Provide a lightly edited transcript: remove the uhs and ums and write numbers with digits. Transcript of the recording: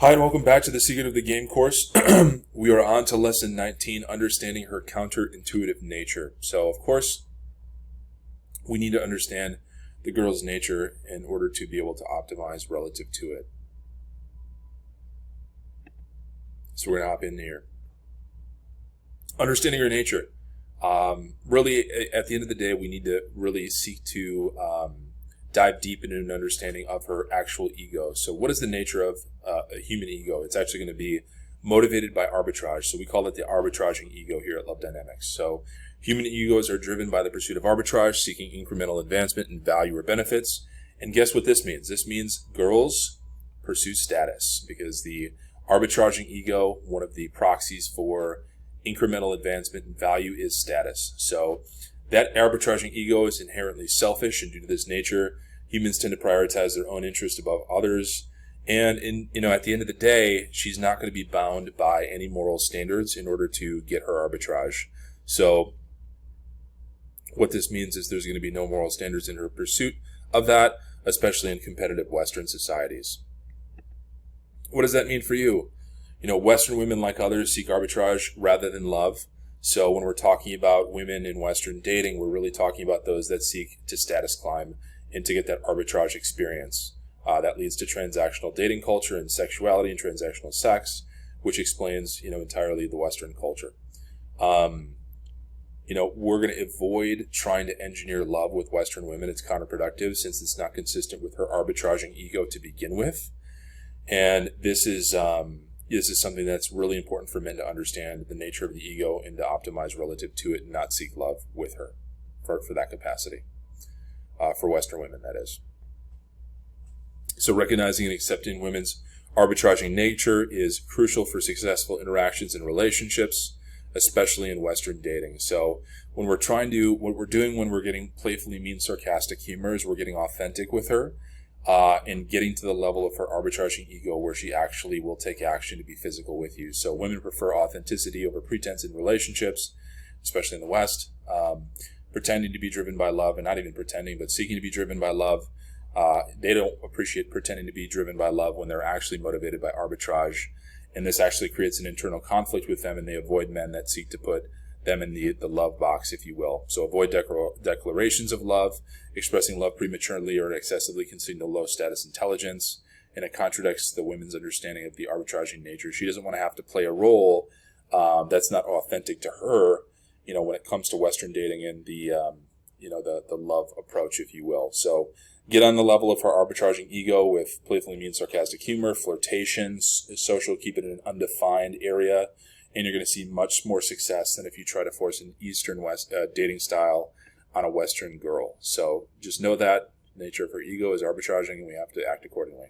Hi, and welcome back to the Secret of the Game course. We are on to lesson 19, understanding her counterintuitive nature. So, of course, we need to understand the girl's nature in order to be able to optimize relative to it. So we're going to hop in here. Understanding her nature. Really, at the end of the day, we need to really seek to dive deep into an understanding of her actual ego. So what is the nature of a human ego? It's actually going to be motivated by arbitrage. So we call it the arbitraging ego here at Love Dynamics. So human egos are driven by the pursuit of arbitrage, seeking incremental advancement in value or benefits. And guess what this means? This means girls pursue status, because the arbitraging ego, one of the proxies for incremental advancement in value, is status. So that arbitraging ego is inherently selfish, and due to this nature, humans tend to prioritize their own interest above others. And at the end of the day, she's not going to be bound by any moral standards in order to get her arbitrage. So what this means is there's going to be no moral standards in her pursuit of that, especially in competitive Western societies. What does that mean for you? Western women, like others, seek arbitrage rather than love. So when we're talking about women in Western dating, we're really talking about those that seek to status climb and to get that arbitrage experience. That leads to transactional dating culture and sexuality and transactional sex, which explains, entirely the Western culture. We're going to avoid trying to engineer love with Western women. It's counterproductive, since it's not consistent with her arbitraging ego to begin with. And this is something that's really important for men to understand, the nature of the ego, and to optimize relative to it and not seek love with her for that capacity. For Western women, that is. So recognizing and accepting women's arbitraging nature is crucial for successful interactions and relationships, especially in Western dating. So what we're doing when we're getting playfully mean, sarcastic humor is we're getting authentic with her, and getting to the level of her arbitraging ego where she actually will take action to be physical with you. So women prefer authenticity over pretense in relationships, especially in the West. Pretending to be driven by love, and not even pretending, but seeking to be driven by love. They don't appreciate pretending to be driven by love when they're actually motivated by arbitrage. And this actually creates an internal conflict with them, and they avoid men that seek to put them in the love box, if you will. So avoid declarations of love, expressing love prematurely or excessively, considering low status intelligence, and it contradicts the women's understanding of the arbitraging nature. She doesn't want to have to play a role that's not authentic to her, when it comes to Western dating and the love approach, if you will. So get on the level of her arbitraging ego with playfully mean, sarcastic humor, flirtations, social, keep it in an undefined area, and you're going to see much more success than if you try to force an Eastern dating style on a Western girl. So just know that the nature of her ego is arbitraging, and we have to act accordingly.